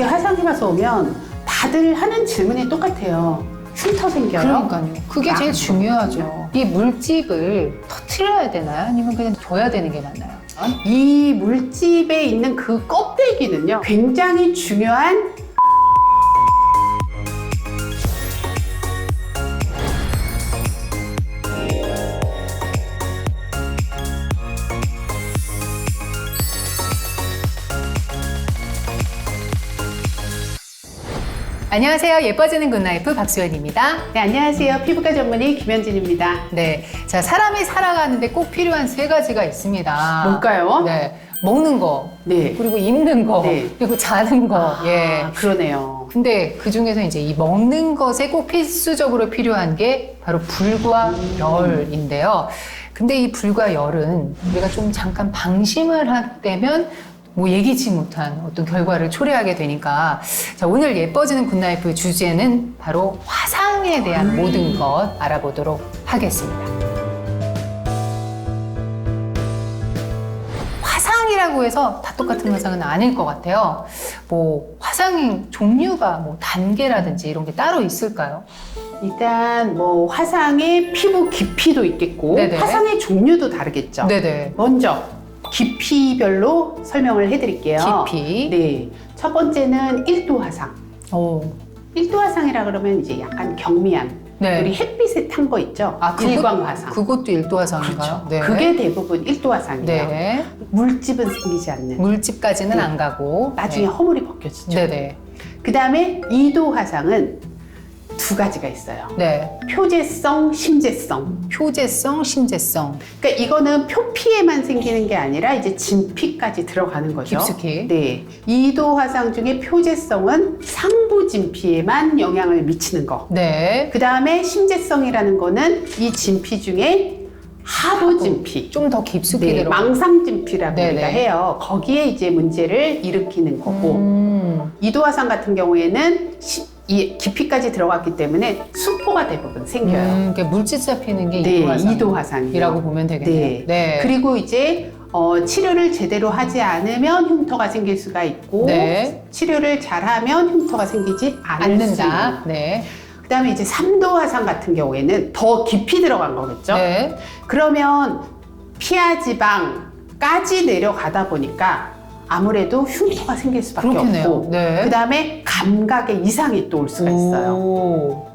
이렇게 화상이 가서 오면 다들 하는 질문이 똑같아요. 흉터 생겨요? 그러니까요. 그게 제일 중요하죠. 이 물집을 터트려야 되나요? 아니면 그냥 둬야 되는 게 맞나요? 이 물집에 있는 그 껍데기는요, 굉장히 중요한 안녕하세요. 예뻐지는 굿라이프 박수연입니다. 네, 안녕하세요. 피부과 전문의 김현진입니다. 네, 자, 사람이 살아가는데 꼭 필요한 세 가지가 있습니다. 뭘까요? 네, 먹는 거, 네. 그리고 입는 거, 네. 그리고 자는 거. 예. 그러네요. 근데 그 중에서 이제 이 먹는 것에 꼭 필수적으로 필요한 게 바로 불과 열인데요. 근데 이 불과 열은 우리가 좀 잠깐 방심을 하면 뭐 예기치 못한 어떤 결과를 초래하게 되니까, 자, 오늘 예뻐지는 굿라이프의 주제는 바로 화상에 대한 모든 것 알아보도록 하겠습니다. 화상이라고 해서 다 똑같은 화상은 아닐 것 같아요. 뭐 화상 종류가 뭐 단계라든지 이런 게 따로 있을까요? 일단 뭐 화상의 피부 깊이도 있겠고, 네네. 화상의 종류도 다르겠죠. 네네. 먼저 깊이별로 설명을 해드릴게요. 깊이. 네. 첫 번째는 1도 화상. 오. 1도 화상이라 그러면 이제 약간 경미한, 네. 우리 햇빛에 탄 거 있죠? 일광 화상. 그것도 일도 화상인가요? 그렇죠. 그게 대부분 1도 화상이에요. 네. 물집은 생기지 않는. 물집까지는 네. 안 가고. 나중에 네. 허물이 벗겨지죠. 네네. 그 다음에 2도 화상은 두 가지가 있어요. 네. 표재성, 심재성. 표재성, 심재성. 그러니까 이거는 표피에만 생기는 게 아니라 이제 진피까지 들어가는 거죠. 깊숙이. 네. 2도 화상 중에 표재성은 상부 진피에만 영향을 미치는 거. 네. 그 다음에 심재성이라는 거는 이 진피 중에 하부 진피. 좀 더 깊숙이 네, 들어가. 망상 진피라고 네네. 우리가 해요. 거기에 이제 문제를 일으키는 거고. 2도 화상 같은 경우에는 이 깊이까지 들어갔기 때문에 수포가 대부분 생겨요. 그러니까 물집 잡히는 게 네, 2도 2도 화상이요. 이라고 보면 되겠네요. 네. 그리고 이제 치료를 제대로 하지 않으면 흉터가 생길 수가 있고, 네. 치료를 잘하면 흉터가 생기지 않을 수 있는. 않는다. 네. 그다음에 이제 3도 화상 같은 경우에는 더 깊이 들어간 거겠죠. 네. 그러면 피하 지방까지 내려가다 보니까 아무래도 흉터가 생길 수밖에 그렇겠네요. 없고, 네. 그다음에 감각에 이상이 또 올 수가 있어요. 오.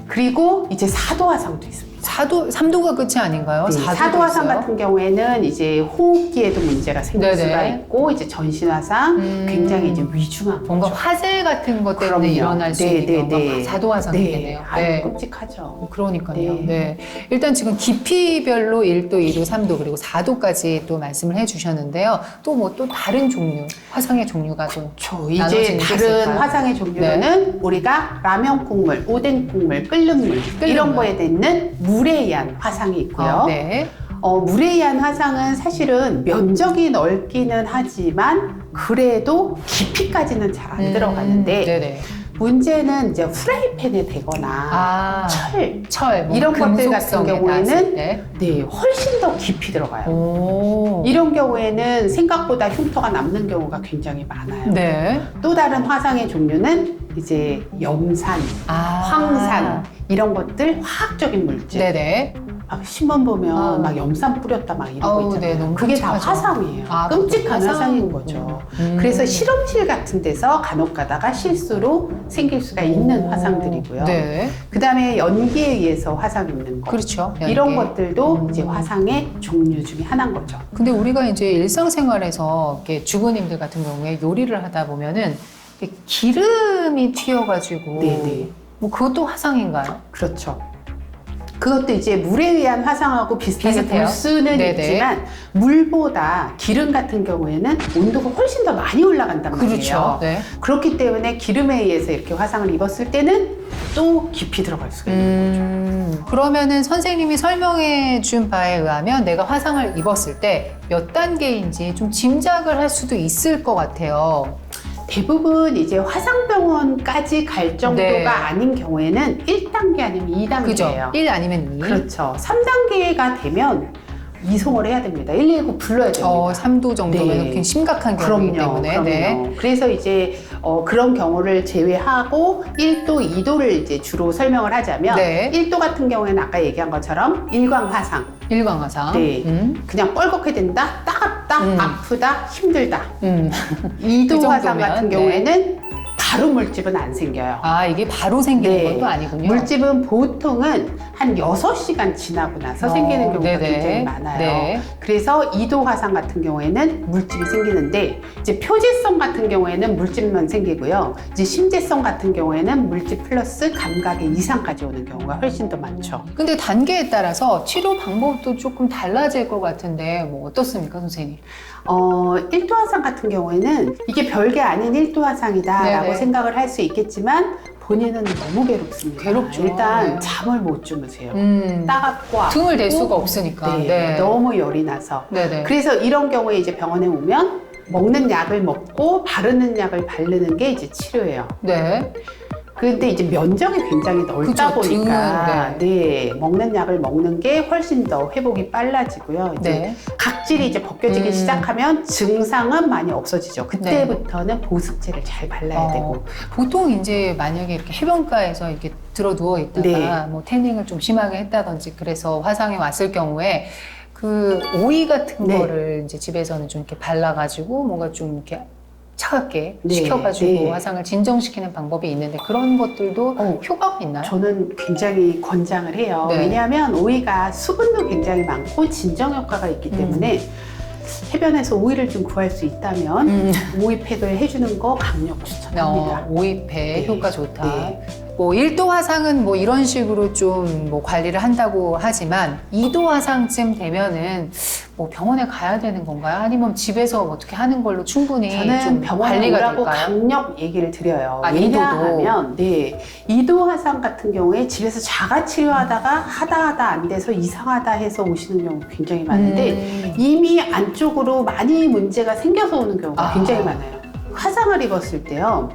그리고 이제 4도 화상도 있습니다. 3도가 끝이 아닌가요? 네, 4도도 사도 화상 있어요? 같은 경우에는 이제 호흡기에도 문제가 생길 네네. 수가 있고, 이제 전신 화상, 굉장히 이제 위중한 뭔가 거죠. 화재 같은 것 때문에 그럼요. 일어날 수 네, 있는 네, 경우가 네. 4도 화상이겠네요. 아유, 끔찍하죠. 그러니까요. 네. 네. 일단 지금 깊이별로 1도, 2도, 3도 그리고 4도까지 또 말씀을 해주셨는데요. 또 뭐 또 다른 종류, 화상의 종류가 또 이제 나눠지는 게 다른 있을까요? 화상의 종류는 우리가 라면 국물, 오뎅 국물, 끓는 물 이런 거에 있는 물에 의한 화상이 있고요. 네. 물에 의한 화상은 사실은 면적이 넓기는 하지만 그래도 깊이까지는 잘 안 들어가는데, 네네. 문제는 이제 후라이팬에 대거나 철 뭐 이런 것들 같은 금속성에 경우에는 닿았을 때. 네, 훨씬 더 깊이 들어가요. 오. 이런 경우에는 생각보다 흉터가 남는 경우가 굉장히 많아요. 네. 또 다른 화상의 종류는 이제 염산, 황산 이런 것들, 화학적인 물질. 네네. 막 신문 보면 막 염산 뿌렸다 막 이런 거 아우, 있잖아요. 네, 너무 그게 다 끔찍하죠. 화상이에요. 아, 끔찍한 그것도 화상인 화상? 거죠. 그래서 실험실 같은 데서 간혹 가다가 실수로 생길 수가 있는 화상들이고요. 네. 그 다음에 연기에 의해서 화상 있는 거. 그렇죠. 이런 연계. 것들도 이제 화상의 종류 중에 하나인 거죠. 근데 우리가 이제 일상생활에서 이렇게 주부님들 같은 경우에 요리를 하다 보면은 이렇게 기름이 튀어가지고 네네. 뭐 그것도 화상인가요? 그렇죠. 그것도 이제 물에 의한 화상하고 비슷하게 비슷해요? 볼 수는 네네. 있지만, 물보다 기름 같은 경우에는 온도가 훨씬 더 많이 올라간단 말이에요. 그렇죠. 네. 그렇기 때문에 기름에 의해서 이렇게 화상을 입었을 때는 또 깊이 들어갈 수가 있는 거죠. 그러면은 선생님이 설명해 준 바에 의하면 내가 화상을 입었을 때 몇 단계인지 좀 짐작을 할 수도 있을 것 같아요. 대부분 이제 화상병원까지 갈 정도가 네. 아닌 경우에는 1단계 아니면 2단계예요. 그죠? 1 아니면 2. 그렇죠. 3단계가 되면 이송을 해야 됩니다. 119 불러야 됩니다. 3도 정도면 네. 굉장히 심각한 경우이기 때문에. 그럼요. 네. 그래서 이제 그런 경우를 제외하고 1도, 2도를 이제 주로 설명을 하자면 네. 1도 같은 경우에는 아까 얘기한 것처럼 일광화상. 일광화상. 네. 그냥 뻘겋게 된다, 따갑다, 아프다, 힘들다. 2도 그 화상 정도면, 같은 경우에는 바로 물집은 안 생겨요. 아, 이게 바로 생기는 네. 것도 아니군요. 물집은 보통은 한 6시간 지나고 나서 생기는 경우가 네네. 굉장히 많아요. 네. 그래서 2도 화상 같은 경우에는 물집이 생기는데 이제 표지성 같은 경우에는 물집만 생기고요. 이제 심재성 같은 경우에는 물집 플러스 감각의 이상까지 오는 경우가 훨씬 더 많죠. 근데 단계에 따라서 치료 방법도 조금 달라질 것 같은데 뭐 어떻습니까, 선생님? 1도 화상 같은 경우에는 이게 별게 아닌 1도 화상이다라고 네네. 생각을 할 수 있겠지만 본인은 너무 괴롭습니다. 괴롭죠. 일단 네. 잠을 못 주무세요. 음. 따갑고 아프고 등을 댈 수가 없으니까. 네, 너무 열이 나서. 네네. 그래서 이런 경우에 이제 병원에 오면 먹는 약을 먹고 바르는 약을 바르는 게 이제 치료예요. 네. 근데 이제 면적이 굉장히 넓다 그쵸, 보니까 등은, 네, 먹는 약을 먹는 게 훨씬 더 회복이 빨라지고요. 이제 네. 각질이 이제 벗겨지기 시작하면 증상은 많이 없어지죠. 그때부터는 보습제를 잘 발라야 되고. 보통 이제 만약에 이렇게 해변가에서 이렇게 들어 누워 있다가 네. 뭐 태닝을 좀 심하게 했다든지 그래서 화상이 왔을 경우에 그 오이 같은 네. 거를 이제 집에서는 좀 이렇게 발라가지고 뭔가 좀 이렇게 차갑게 네, 식혀가지고 네. 화상을 진정시키는 방법이 있는데 그런 것들도 효과가 있나요? 저는 굉장히 권장을 해요. 네. 왜냐하면 오이가 수분도 굉장히 많고 진정 효과가 있기 때문에 해변에서 오이를 좀 구할 수 있다면 오이팩을 해주는 거 강력 추천합니다. 오이팩 네. 효과 좋다. 네. 뭐 1도 화상은 뭐 이런 식으로 좀 뭐 관리를 한다고 하지만 2도 화상쯤 되면은 뭐 병원에 가야 되는 건가요? 아니면 집에서 어떻게 하는 걸로 충분히 저는 좀 병원에 관리가 오라고 될까요? 강력 얘기를 드려요. 아, 왜냐하면 네, 2도 화상 같은 경우에 집에서 자가 치료하다가 하다 안 돼서 이상하다 해서 오시는 경우 굉장히 많은데 이미 안쪽으로 많이 문제가 생겨서 오는 경우가 굉장히 많아요. 화상을 입었을 때요.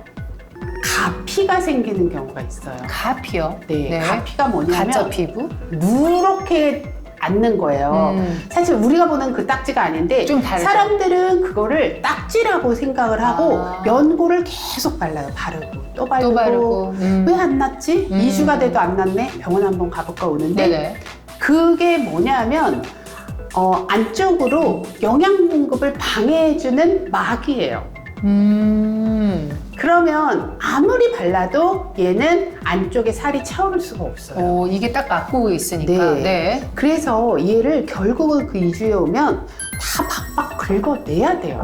가피가 생기는 경우가 있어요. 가피요? 네, 가피가 뭐냐면 가짜 피부? 누렇게 앉는 거예요. 사실 우리가 보는 그 딱지가 아닌데 좀 다르죠? 사람들은 그거를 딱지라고 생각을 하고 아. 연고를 계속 발라요. 바르고 또 바르고, 또 바르고. 왜 안 났지? 2주가 돼도 안 났네? 병원 한번 가볼까 오는데 네네. 그게 뭐냐면 안쪽으로 영양 공급을 방해해주는 막이에요. 그러면 아무리 발라도 얘는 안쪽에 살이 차오를 수가 없어요. 이게 딱 막고 있으니까. 네. 네. 그래서 얘를 결국은 그 2주에 오면 다 박박 긁어내야 돼요.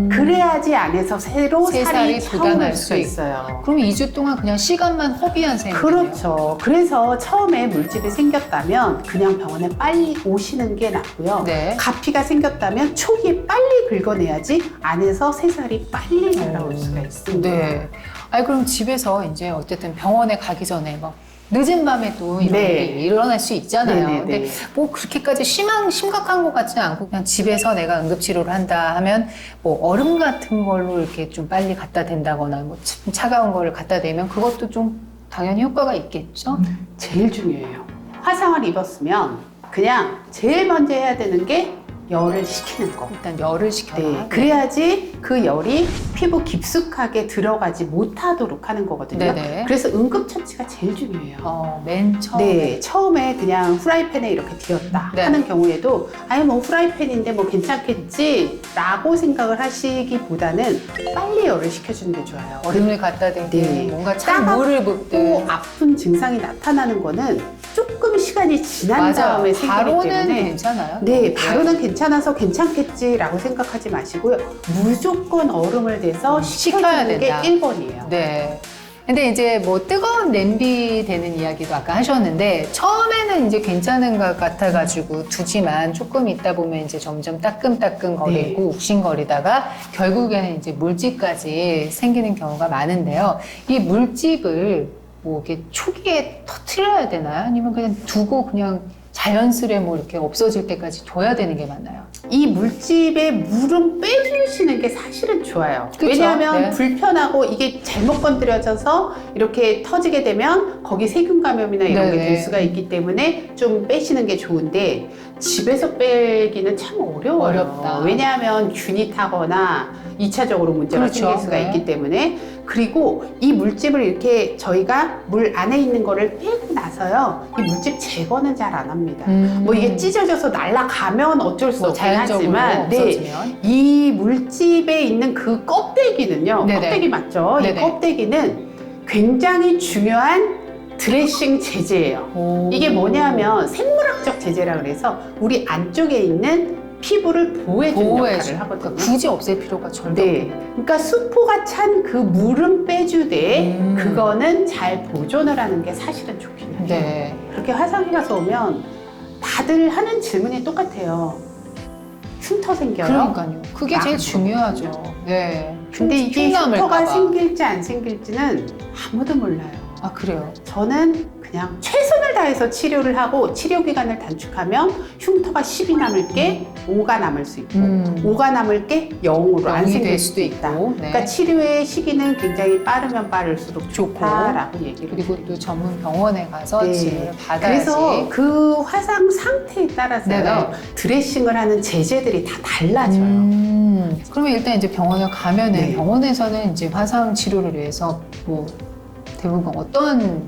그래야지 안에서 새로 새 살이 살이 돋아날 차오를 수 수 있어요. 그럼 2주 동안 그냥 시간만 허비한 셈이네요. 그렇죠. 그래서 처음에 물집이 생겼다면 그냥 병원에 빨리 오시는 게 낫고요. 네. 가피가 생겼다면 초기에 빨리 긁어내야지 안에서 새살이 빨리 자라올 수가 있습니다. 네. 아니 그럼 집에서 이제 어쨌든 병원에 가기 전에 뭐 늦은 밤에 또 이런 네. 일이 일어날 수 있잖아요. 네네네. 근데 뭐 그렇게까지 심각한 것 같지는 않고 그냥 집에서 내가 응급치료를 한다 하면 뭐 얼음 같은 걸로 이렇게 좀 빨리 갖다 댄다거나 뭐 차가운 거를 갖다 대면 그것도 좀 당연히 효과가 있겠죠? 제일 중요해요. 화상을 입었으면 그냥 제일 먼저 해야 되는 게 열을 식히는 거. 일단 열을 식혀라. 네, 그래야지 그 열이 피부 깊숙하게 들어가지 못하도록 하는 거거든요. 네네. 그래서 응급처치가 제일 중요해요. 맨 처음에. 네, 처음에 그냥 후라이팬에 이렇게 뒤었다 네. 하는 경우에도 아니 뭐 후라이팬인데 뭐 괜찮겠지 라고 생각을 하시기보다는 빨리 열을 식혀주는 게 좋아요. 얼음을 갖다 대든 네. 뭔가 찬 물을 또 붓든 아픈 증상이 나타나는 거는 조금 시간이 지난 다음에 생기기 바로는 때문에 괜찮아요. 네, 바로는 괜찮아서 괜찮겠지라고 생각하지 마시고요. 무조건 얼음을 대서 식혀야 식혀주는 게 된다. 1번이에요. 네. 근데 이제 뭐 뜨거운 냄비 되는 이야기도 아까 하셨는데 처음에는 이제 괜찮은 것 같아가지고 두지만 조금 있다 보면 이제 점점 따끔따끔거리고 네. 욱신거리다가 결국에는 이제 물집까지 생기는 경우가 많은데요. 이 물집을 뭐 이렇게 초기에 터트려야 되나요? 아니면 그냥 두고 그냥 자연스레 뭐 이렇게 없어질 때까지 둬야 되는 게 맞나요? 이 물집에 물은 빼주시는 게 사실은 좋아요. 그쵸? 왜냐하면 네. 불편하고 이게 잘못 건드려져서 이렇게 터지게 되면 거기 세균 감염이나 이런 게 네네. 될 수가 있기 때문에 좀 빼시는 게 좋은데 집에서 빼기는 참 어려워요. 어렵다. 왜냐하면 균이 타거나 2차적으로 문제가 그렇죠. 생길 수가 네. 있기 때문에. 그리고 이 물집을 이렇게 저희가 물 안에 있는 거를 빼고 나서요, 이 물집 제거는 잘 안 합니다. 뭐 이게 찢어져서 날아가면 어쩔 수 뭐 없긴 자연적으로 하지만, 네, 없어지면. 이 물집에 있는 그 껍데기는요, 네네. 껍데기 맞죠? 네네. 이 껍데기는 굉장히 중요한 드레싱 제제예요. 오. 이게 뭐냐면 생물학적 제제라 그래서 우리 안쪽에 있는 피부를 보호해주는 역할을 하거든요. 그러니까 굳이 없앨 필요가 절대 네, 없겠네요. 그러니까 수포가 찬 그 물은 빼주되 그거는 잘 보존을 하는 게 사실은 좋긴 해요. 네. 그렇게 화상이 가서 오면 다들 하는 질문이 똑같아요. 흉터 생겨요? 그러니까요. 그게 제일 아, 중요하죠. 네. 근데 이게 흉남을까 흉터가 봐. 생길지 안 생길지는 아무도 몰라요. 아, 그래요? 저는 그냥 최선을 다해서 치료를 하고 치료 기간을 단축하면 흉터가 10이 남을 게 5가 남을 수 있고 5가 남을 게 0으로 안 0이 생길 될 수도 있다. 있고, 네. 그러니까 치료의 시기는 굉장히 빠르면 빠를수록 좋다라고 얘기를 그리고 해요. 또 전문 병원에 가서 네. 치료를 받아야지. 그래서 그 화상 상태에 따라서요, 네네. 드레싱을 하는 제제들이 다 달라져요. 그러면 일단 이제 병원을 가면은 네. 병원에서는 이제 화상 치료를 위해서 뭐 대부분 어떤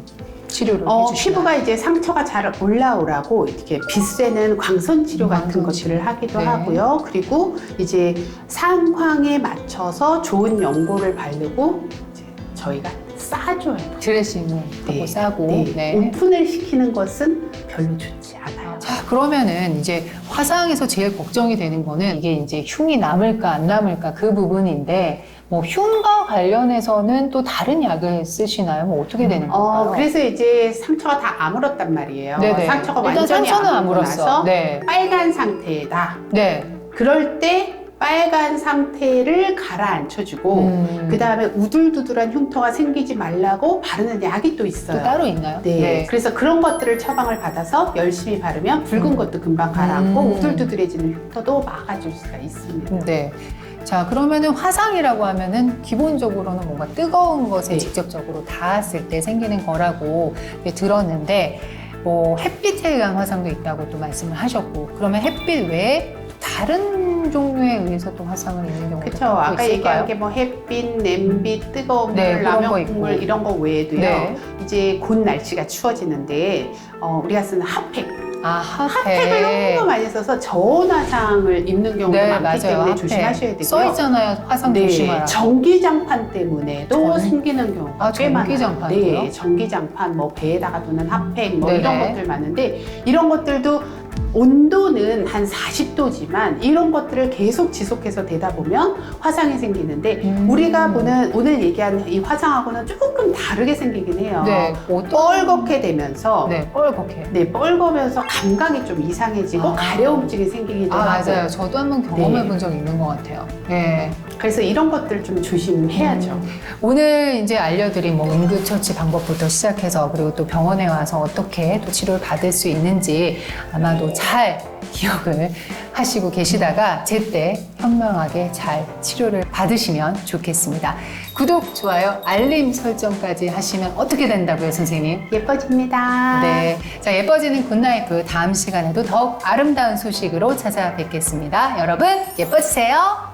치료를 해주시나요? 피부가 이제 상처가 잘 올라오라고 이렇게 빗쇠는 광선 치료 같은 광선 치료. 것들을 하기도 네. 하고요. 그리고 이제 상황에 맞춰서 좋은 연고를 바르고 이제 저희가 싸줘요. 드레싱을 하고 싸고. 네. 네. 오픈을 시키는 것은 별로 좋지 않아요. 자, 그러면은 이제 화상에서 제일 걱정이 되는 거는 이게 이제 흉이 남을까 안 남을까 그 부분인데, 뭐 흉과 관련해서는 또 다른 약을 쓰시나요? 뭐 어떻게 되는 건가요? 그래서 이제 상처가 다 아물었단 말이에요. 네네. 상처가 일단 완전히 상처는 아물고 아물었어. 나서 네. 빨간 상태다. 네. 그럴 때 빨간 상태를 가라앉혀주고 그 다음에 우둘두둘한 흉터가 생기지 말라고 바르는 약이 또 있어요. 또 따로 있나요? 네. 그래서 그런 것들을 처방을 받아서 열심히 바르면 붉은 것도 금방 가라앉고 우둘두둘해지는 흉터도 막아줄 수가 있습니다. 네. 자, 그러면은 화상이라고 하면은 기본적으로는 뭔가 뜨거운 것에 네. 직접적으로 닿았을 때 생기는 거라고 들었는데, 뭐 햇빛에 의한 화상도 있다고 또 말씀을 하셨고, 그러면 햇빛 외에 다른 종류에 의해서 또 화상을 입는 경우도 그렇죠. 아까 있을까요? 얘기한 게 뭐 햇빛, 냄비, 뜨거운 네, 물, 그런 거 라면 있고. 국물 이런 거 외에도요. 네. 이제 곧 날씨가 추워지는데 우리가 쓰는 핫팩. 아, 핫팩을 너무 많이 써서 저온 화상을 입는 경우도 네, 많기 맞아요. 때문에 핫팩. 조심하셔야 되고요. 써 있잖아요. 화상 네, 조심하라. 전기장판 때문에도 생기는 경우가 아, 꽤 많아요. 전기장판도요? 네, 전기장판, 뭐 배에다가 두는 핫팩, 뭐 네네. 이런 것들 많은데 이런 것들도 온도는 한 40도지만 이런 것들을 계속 지속해서 되다 보면 화상이 생기는데 우리가 보는 오늘 얘기하는 이 화상하고는 조금 다르게 생기긴 해요. 네. 뻘겋게 되면서 네, 뻘겋게. 네, 뻘거면서 감각이 좀 이상해지고 아. 가려움증이 생기기도 아, 하고 맞아요. 저도 한번 경험해 네. 본 적 있는 것 같아요. 네. 그래서 이런 것들 좀 조심해야죠. 오늘 이제 알려드린 뭐 응급처치 방법부터 시작해서 그리고 또 병원에 와서 어떻게 또 치료를 받을 수 있는지 아마도 잘 기억을 하시고 계시다가 제때 현명하게 잘 치료를 받으시면 좋겠습니다. 구독, 좋아요, 알림 설정까지 하시면 어떻게 된다고요, 선생님? 예뻐집니다. 네. 자, 예뻐지는 굿라이프 다음 시간에도 더욱 아름다운 소식으로 찾아뵙겠습니다. 여러분, 예뻐지세요.